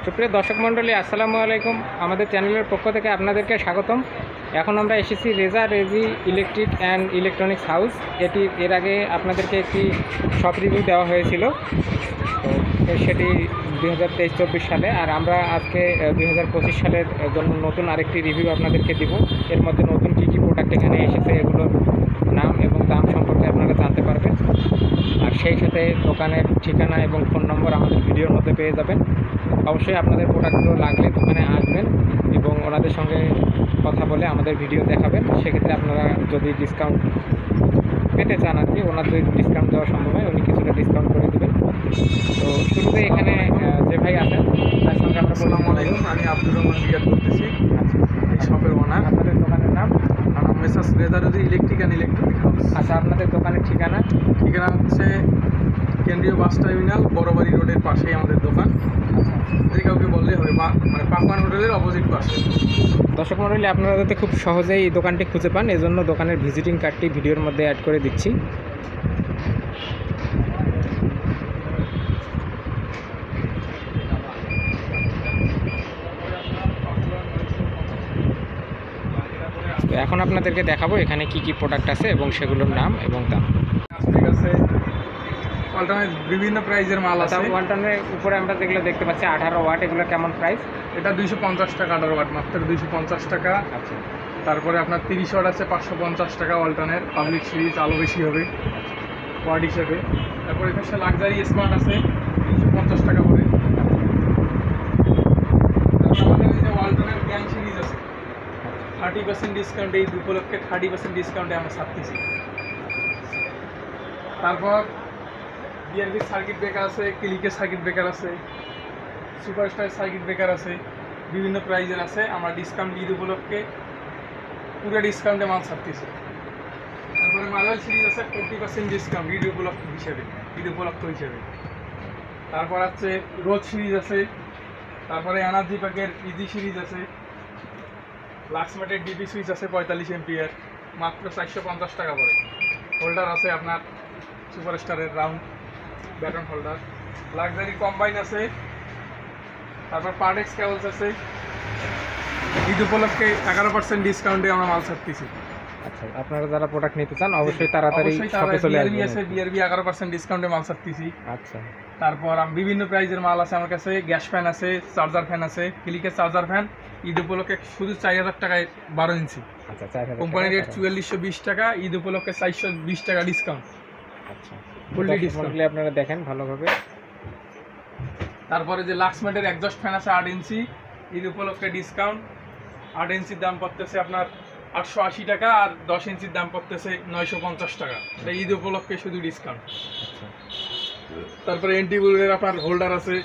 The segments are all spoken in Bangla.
সুপ্রিয় দর্শক মণ্ডলী, আসসালামু আলাইকুম। আমাদের চ্যানেলের পক্ষ থেকে আপনাদেরকে স্বাগতম। এখন আমরা এসেছি রেজি ইলেকট্রিক অ্যান্ড ইলেকট্রনিক্স হাউস। এর আগে আপনাদেরকে একটি শপ রিভিউ দেওয়া হয়েছিল, তো সেটি 2023-24 সালে। আর আমরা আজকে 2025 সালের জন্য নতুন আরেকটি রিভিউ আপনাদেরকে দিব। এর মধ্যে নতুন কী কী প্রোডাক্ট এখানে এসেছে, এগুলোর নাম এবং দাম সম্পর্কে আপনারা জানতে পারবেন। আর সেই সাথে দোকানের ঠিকানা এবং ফোন নম্বর আমাদের ভিডিওর মধ্যে পেয়ে যাবেন। অবশ্যই আপনাদের প্রোডাক্টগুলো লাগলে দোকানে আসবেন এবং ওনাদের সঙ্গে কথা বলে আমাদের ভিডিও দেখাবেন। সেক্ষেত্রে আপনারা যদি ডিসকাউন্ট পেতে চান আর কি, ওনার যদি ডিসকাউন্ট দেওয়া সম্ভব হয় উনি কিছুটা ডিসকাউন্ট করে দেবেন। তো শুরুতে এখানে যে ভাই আছেন তার সঙ্গে আমরা আসসালামু আলাইকুম, আমি আব্দুর রহমান জিয়াদ বলতেছি, এই শপের ওনার। আপনাদের দোকানের নাম? আমার নাম messrs Reji electric and electronic house. আচ্ছা, আপনাদের দোকানের ঠিকানা? ঠিকানা হচ্ছে কেন্দ্রীয় বাস টার্মিনাল, বড়বাড়ি রোডের পাশেই আমাদের দোকান। যে কাউকে বললে হবে, মানে পাকওয়ান হোটেলের অপোজিট পাশে। দর্শক মণ্ডলী, আপনারা যাতে খুব সহজেই এই দোকানটি খুঁজে পান, এজন্য দোকানের ভিজিটিং কার্ডটি ভিডিওর মধ্যে অ্যাড করে দিচ্ছি। তো এখন আপনাদেরকে দেখাবো এখানে কি কি প্রোডাক্ট আছে এবং সেগুলোর নাম এবং দাম। ঠিক আছে, অল্টারনেট বিভিন্ন প্রাইজের মাল আছে। ওয়ালটনের উপরে আমরা যেগুলো দেখতে পাচ্ছি 18 ওয়াট, এগুলো কেমন প্রাইস? এটা 250 টাকা 18 ওয়াট, মাত্র 250 টাকা। আচ্ছা, তারপরে আপনার 30 ওয়াট আছে 550 টাকা অল্টারনেট, পাবলিক সিরিজ, আলো বেশি হবে ওয়াট হিসেবে। তারপরে এখানে লাক্সারি স্মার্ট আছে 350 টাকা করে। তারপর আমাদের এই যে অল্টারনেট গ্যাং সিরিজ আছে 30% ডিসকাউন্টে, এই উপলক্ষে 30% ডিসকাউন্টে আমরা ছাড়তেছি। তারপর বিআরবি সার্কিট ব্রেকার আছে, ক্লিকের সার্কিট ব্রেকার আছে, সুপারস্টার সার্কিট ব্রেকার আছে, বিভিন্ন প্রাইজের আছে। আমরা ডিসকাউন্ট ঈদ উপলক্ষে পুরো ডিসকাউন্টে মাল ছাড়তেছি। তারপরে মার্বেল সিরিজ আছে 40% ডিসকাউন্ট ঈদ উপলক্ষ হিসেবে, তারপর আছে রোজ সিরিজ আছে, তারপরে এনার্জি প্যাকের ইজি সিরিজ আছে, লাক্সমেটের ডিপি সুইচ আছে 45 এম্পিয়ার, মাত্র 450 টাকা পড়ে। হোল্ডার আছে আপনার সুপারস্টারের round baton holder, luxury combine আছে, তারপর পার্টেক্স কেবলস আছে। ঈদ উপলক্ষে 11% ডিসকাউন্টে আমরা মাল ছাড়তেছি। আচ্ছা, আপনারা যারা প্রোডাক্ট নিতে চান অবশ্যই তাড়াতাড়ি শপে চলে আসবেন। বিআরবি 11% ডিসকাউন্টে মাল ছাড়তেছি। আচ্ছা, তারপর বিভিন্ন প্রাইজের মাল আছে আমার কাছে। গ্যাস ফ্যান আছে, চার্জার ফ্যান আছে, ক্লিকের চার্জার ফ্যান ঈদ উপলক্ষে শুধু 4000 টাকায় 12 ইঞ্চি। আচ্ছা, 4000 কোম্পানি রেট 4420 টাকা, ঈদ উপলক্ষে 420 টাকা ডিসকাউন্ট। আচ্ছা, ফুললি ডিসকাউন্ট আপনারা দেখেন ভালোভাবে। তারপরে যে লাক্সমেটের এক্সস্ট ফ্যান আছে 8 ইঞ্চি, ঈদ উপলক্ষে ডিসকাউন্ট। 8 ইঞ্চির দাম পড়তেছে আপনার 880 টাকা, আর 10 ইঞ্চির দাম পড়তেছে 950 টাকা। এটা ঈদ উপলক্ষে শুধু ডিসকাউন্ট। তারপরে এন্টিবুলের আপনার হোল্ডার আছে,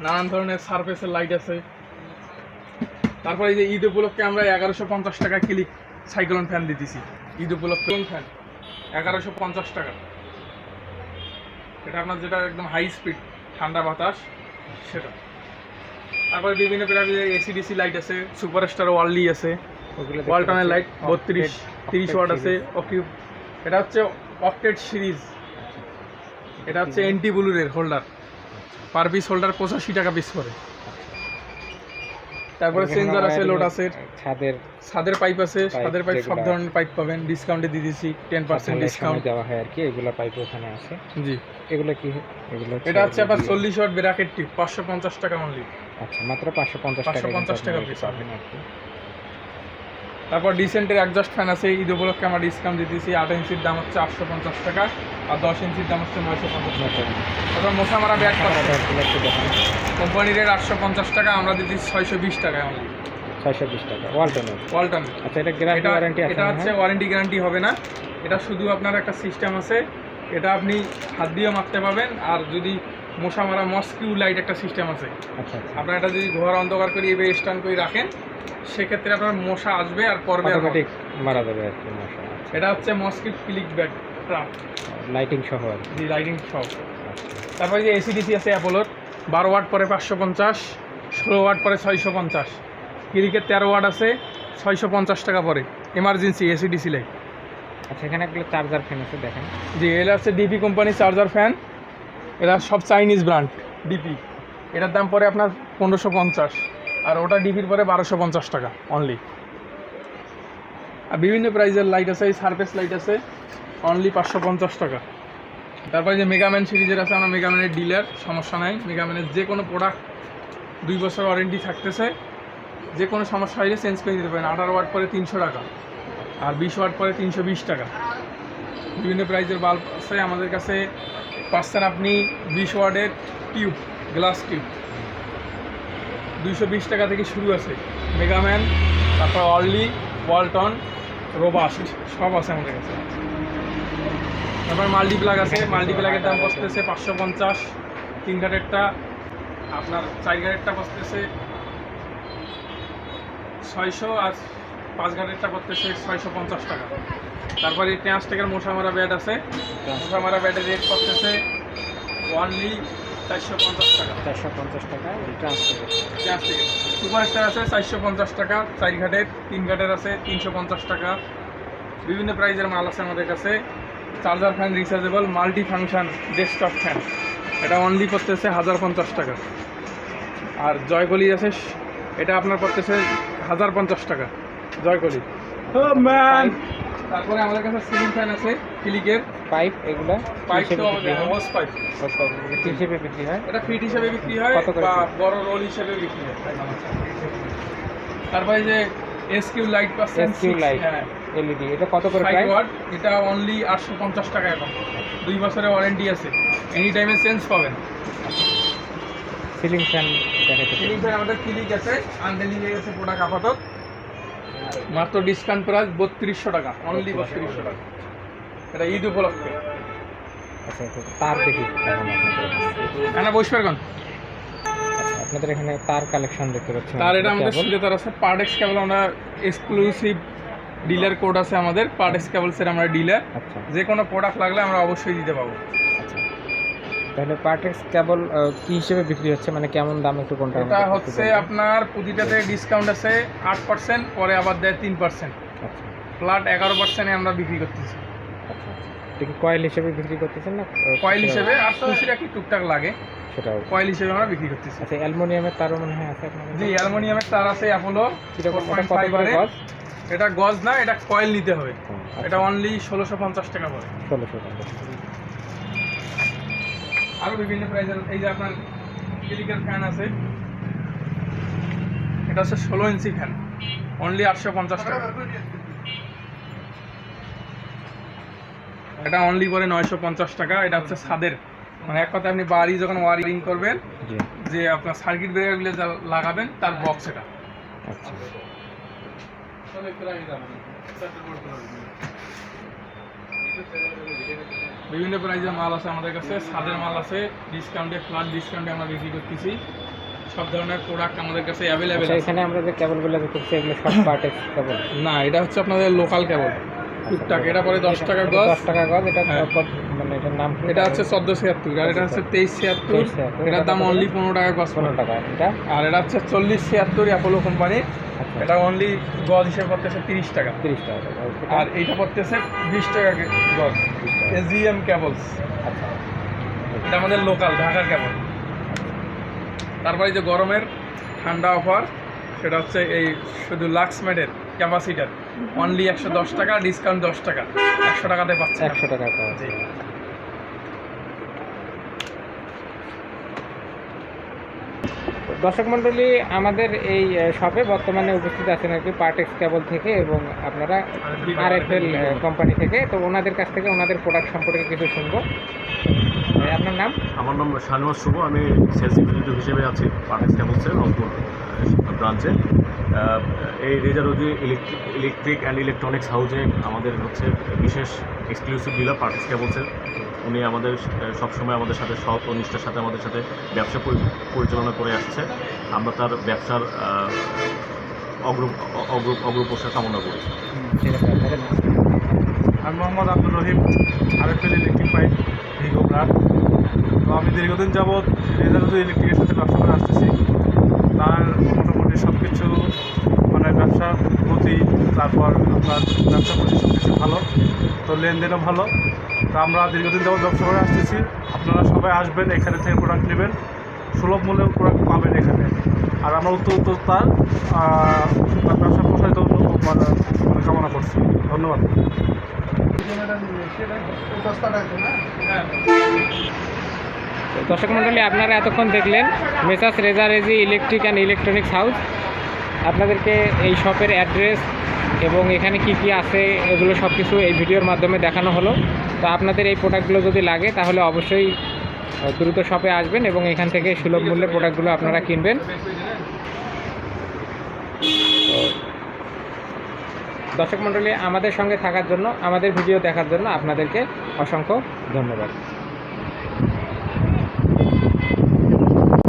নানান ধরনের সারফেসের লাইট আছে। তারপরে এই যে ঈদ উপলক্ষে আমরা 1150 টাকা ক্লিক সাইক্লোন ফ্যান দিতেছি। ঈদ উপলক্ষে ফ্যান 1150 টাকা। এটা আপনার যেটা একদম হাই স্পিড ঠান্ডা বাতাস সেটা। তারপরে বিভিন্ন প্রকারের এসিডিসি লাইট আছে, সুপারস্টার ওয়ার্লি আছে, ওয়ালটনের লাইট 30 ওয়াট আছে। এটা হচ্ছে অক্টেট সিরিজ, এটা হচ্ছে এন্টি ব্লুরের হোল্ডার, পার পিস হোল্ডার 85 টাকা পিস করে। তারপরে সেন্সর আছে লোটাসের, ছাদের পাইপ আছে, ছাদের পাইপ সব ধরনের পাইপ পাবেন, ডিসকাউন্টে দিয়ে দিচ্ছি 10% ডিসকাউন্ট দেওয়া হয় আর কি। এগুলো পাইপ ওখানে আছে। জি, এগুলো কি? এগুলো এটা হচ্ছে আবার 40 ওয়াট ব্র্যাকেট টিপ 550 টাকা অনলি। আচ্ছা, মাত্র 550 টাকা পিস পাবেন আর কি। তারপর ডিসেন্টের এক্সস্ট ফ্যান আছে, ঈদ উপলক্ষে আমরা ডিসকাউন্ট দিতেছি। 8 ইঞ্চির দাম হচ্ছে 850 টাকা, আর 10 ইঞ্চির দাম হচ্ছে 950 টাকা। তারপর মশা মারা ব্যাট কোম্পানি রেট 850 টাকা, আমরা দিতেছি 620 টাকায় অনলি। 620 টাকা ওয়ালটন। আচ্ছা, এটা গ্যারান্টি ওয়ারেন্টি আছে? এটা হচ্ছে ওয়ারেন্টি গ্যারান্টি হবে না, এটা শুধু আপনার একটা সিস্টেম আছে, এটা আপনি হাত দিয়ে মারতে পাবেন। আর যদি মশা মারা মস্কিউ লাইট একটা সিস্টেম আছে। আচ্ছা, আপনার এটা যদি ঘর অন্ধকার করে এভাবে স্ট্যান্ড করে রাখেন, সেক্ষেত্রে আপনার মশা আসবে আর পড়বে, অটোমেটিক মারা যাবে আর কি মশা। এটা হচ্ছে mosquito click bat trap, lighting সহ আর কি। লাইটিং সহ। তারপরে যে এসিডিসি আছে অ্যাপোলোর, 12 ওয়াট পরে 550, 16 ওয়াট পরে 650। ক্লিকের 13 ওয়াট আছে 650 টাকা পরে, এমার্জেন্সি এসিডিসি লাইট। আচ্ছা, এখানে একটা চার্জার ফ্যান আছে দেখেন। জি, এটা হচ্ছে ডিপি কোম্পানির চার্জার ফ্যান, এরা সব চাইনিজ ব্র্যান্ড ডিপি। এটার দাম পড়ে আপনার 1550, আর ওটা ডিপির পরে 1250 টাকা অনলি। আর বিভিন্ন প্রাইজের লাইট আছে, এই সারফেস লাইট আছে অনলি 550 টাকা। তারপরে যে মেগাম্যান সিরিজের আছে, আমরা মেগাম্যানের ডিলার, সমস্যা নাই। মেগাম্যানের যে কোনো প্রোডাক্ট 2 বছর ওয়ারেন্টি থাকতেছে, যে কোনো সমস্যা হলে চেঞ্জ করে দিতে পারেন। 18 ওয়াট পরে 300 টাকা, আর 20 ওয়াট পরে 320 টাকা। বিভিন্ন প্রাইজের বাল্ব আছে আমাদের কাছে, পাচ্ছেন আপনি 20 ওয়াটের টিউব, গ্লাস টিউব 220 টাকা থেকে শুরু আছে। মেগাম্যান, তারপর অর্লি, ওয়ালটন, রোবাস্ট সব আছে আমাদের কাছে। তারপর মাল্টিপ্লাগ আছে, মাল্টিপ্লাগের দাম বসতেছে 550, 3 ঘাটেরটা। আপনার 4 ঘাটেরটা বসতেছে 600, আর 5 ঘাটেরটা করতেছে 650 টাকা। তারপরে 5 টাকার মশা মারা ব্যাট আছে, মশা মারা ব্যাটের রেট করতেছে অনলি 450 টাকা। 450 টাকা ট্রান্সফার। 5 টাকা সুপারস্টার আছে 450 টাকা, 4 ঘাটের, 3 ঘাটের আছে 350 টাকা। বিভিন্ন প্রাইজের মাল আছে আমাদের কাছে। Charger fan rechargeable multi function desktop fan, এটা অনলি করতেছে 1050 টাকা। আর জয়কলি আছে, এটা আপনার করতেছে 1050 টাকা জয়কলি। তারপরে আমাদের কাছে সিলিং ফ্যান আছে ফিলিকের পাইপ, এগুলো পাইপ, তো ওয়াশ পাইপ হিসেবে বিক্রি হয়। এটা ফিট হিসেবে বিক্রি হয় কত করে? বা বড় রোল হিসেবে বিক্রি হয়। তারপরে যে এসকিউ লাইট পাচ্ছেন, এসকিউ লাইট হ্যাঁ এলইডি, এটা কত করে 5 প্রাইস? ওয়াট, এটা অনলি 850 টাকা। এখন 2 বছরের ওয়ারেন্টি আছে, এনি টাইমে চেঞ্জ পাবেন। সিলিং ফ্যান দেখাতে সিলিং ফ্যান আমাদের ক্লিক আছে, আনডেলিং হয়ে গেছে প্রোডাক্ট আপাতত, মাত্র ডিসকাউন্ট প্রাইস 3200 টাকা, অনলি 3200 টাকা। এটা ঈদ উপলক্ষে। আচ্ছা, তার দেখি এখন এখানে বসবার কোন আপনাদের এখানে তার কালেকশন দেখতে পাচ্ছি। তার এটা আমাদের সুবিধা তার আছে পার্টেক্স কেবল, আমরা এক্সক্লুসিভ ডিলার কোড আছে আমাদের পার্টেক্স কেবলসের, আমরা ডিলার। আচ্ছা যে কোনো প্রোডাক্ট লাগলে আমরা অবশ্যই দিতে পাবো। আচ্ছা, তাহলে পার্টেক্স কেবল কি হিসেবে বিক্রি হচ্ছে, মানে কেমন দাম একটু কোনটা? এটা হচ্ছে আপনার প্রতিটাতে ডিসকাউন্ট আছে 8%, পরে আবার দেয় 3%, আচ্ছা ফ্ল্যাট 11%-এ আমরা বিক্রি করতেছি। আচ্ছা, এটা কি কয়েল হিসেবে বিক্রি করতেছেন না কয়েল হিসেবে? আর খুশিটা কি টুকটাক লাগে, সেটাও কয়েল হিসেবে আমরা বিক্রি করতেছি। আচ্ছা, অ্যালুমিনিয়ামের তারও মনে হয় আছে আপনাদের? জি, অ্যালুমিনিয়ামের তার আছে অ্যাপোলো। কিরকম, ওটা কত করে গজ? এটা গজ না, এটা কয়েল নিতে হবে। আচ্ছা, এটা অনলি 1650 টাকা পড়ে। 1600 টাকা। আরও বিভিন্ন প্রাইজের, এই যে আপনার ক্লিকের ফ্যান আছে, এটা হচ্ছে 16 ইঞ্চি ফ্যান, অনলি 850 টাকা। এটা অনলি পরে 950 টাকা। এটা হচ্ছে ছাদের, মানে এক কথায় আপনি বাড়ি যখন ওয়ারিং করবেন, জি যে আপনার সার্কিট ব্রেকারগুলো যা লাগাবেন তার বক্স এটা। আচ্ছা, বিভিন্ন প্রাইজের মাল আছে আমাদের কাছে, ছাদের মাল আছে ডিসকাউন্টে, ফ্ল্যাট ডিসকাউন্টে আমরা বিক্রি করতেছি। সব ধরনের প্রোডাক্ট আমাদের কাছে অ্যাভেলেবেল আচ্ছা, আছে। এখানে আমরা যে কেবলগুলো দেখতেছি এগুলো সব পার্টেক্স কেবল? না, এটা হচ্ছে আপনাদের লোকাল কেবল টুকটাক। এটা পরে 10 টাকা গজ। 10 টাকা গজ। এটা হ্যাঁ। মানে এটার নাম কি? এটা হচ্ছে 1476, আর এটা হচ্ছে 2376। এটার দাম অনলি 15 টাকা গজ। 15 টাকা এটা। আর এটা হচ্ছে 4076 অ্যাপোলো কোম্পানির, আচ্ছা, এটা অনলি গজ হিসেবে পড়তেছে 30 টাকা। 30 টাকা। আর এইটা পড়তেছে 20 টাকা গজ, এজিএম কেবলস। আচ্ছা, এটা আমাদের লোকাল ঢাকার কেবল। তারপরে যে গরমের ঠান্ডা অফার, সেটা হচ্ছে এই শুধু লাক্সমেটের ক্যাপাসিটার, অনলি 110 টাকা, ডিসকাউন্ট 10 টাকা, 100 টাকাতে পাচ্ছে। 100 টাকা পাওয়া জি। যায়। দর্শক মণ্ডলী, আমাদের এই শপে বর্তমানে উপস্থিত আছেন আর কি পার্টেক্স কেবল থেকে, এবং আপনারা আরএফএল কোম্পানি থেকে। তো ওনাদের কাছ থেকে ওনাদের প্রোডাক্ট সম্পর্কে কিছু শুনবো। আপনার নাম? আমার নাম শাহনওয়াজ শুভ, আমি সেলস এক্সিকিউটিভ হিসেবে আছি পার্টেক্স কেবলসের রংপুর ব্রাঞ্চে। এই রেজা রোজি ইলেকট্রিক অ্যান্ড ইলেকট্রনিক্স হাউসে আমাদের হচ্ছে বিশেষ এক্সক্লুসিভ ডিলার পার্টেক্স কেবলসের। উনি আমাদের সবসময় আমাদের সাথে সৎ ও নিষ্ঠার সাথে আমাদের সাথে ব্যবসা পরিচালনা করে আসছে। আমরা তার ব্যবসার অগ্রপ্রসার কামনা করি। ঠিক আছে, আপনাদের নাম? আমি Mohammad Abdur Rahim, RFL electric pipe ভিগো ব্রান্ড। তো আমি দীর্ঘদিন যাবৎ রেজাল্ট ইলেকট্রিকের সাথে ব্যবসা করে আসতেছি। তার মোটামুটি সব কিছু, মানে ব্যবসার প্রতি, তারপর আপনার ব্যবসার প্রতি সব কিছু ভালো, তো লেনদেনও ভালো। তো আমরা দীর্ঘদিন যাবৎ ব্যবসা করে আসতেছি। আপনারা সবাই আসবেন, এখানে থেকে প্রোডাক্ট নেবেন, সুলভ মূল্যে প্রোডাক্ট পাবেন এখানে। আর আমরা উত্তর তার ব্যবসা প্রসারিত মানে কামনা করছি। ধন্যবাদ। তো দর্শক মণ্ডলী, আপনারা এতক্ষণ দেখলেন messrs Reza Reji electric and electronics house. আপনাদেরকে এই শপের অ্যাড্রেস এবং এখানে কি কি আছে এগুলো সব কিছু এই ভিডিওর মাধ্যমে দেখানো হলো। তো আপনাদের এই প্রোডাক্টগুলো যদি লাগে তাহলে অবশ্যই দ্রুত শপে আসবেন এবং এখান থেকে সুলভ মূল্যে প্রোডাক্টগুলো আপনারা কিনবেন। দর্শক মণ্ডলী, আমাদের সঙ্গে থাকার জন্য, আমাদের ভিডিও দেখার জন্য আপনাদেরকে অসংখ্য ধন্যবাদ।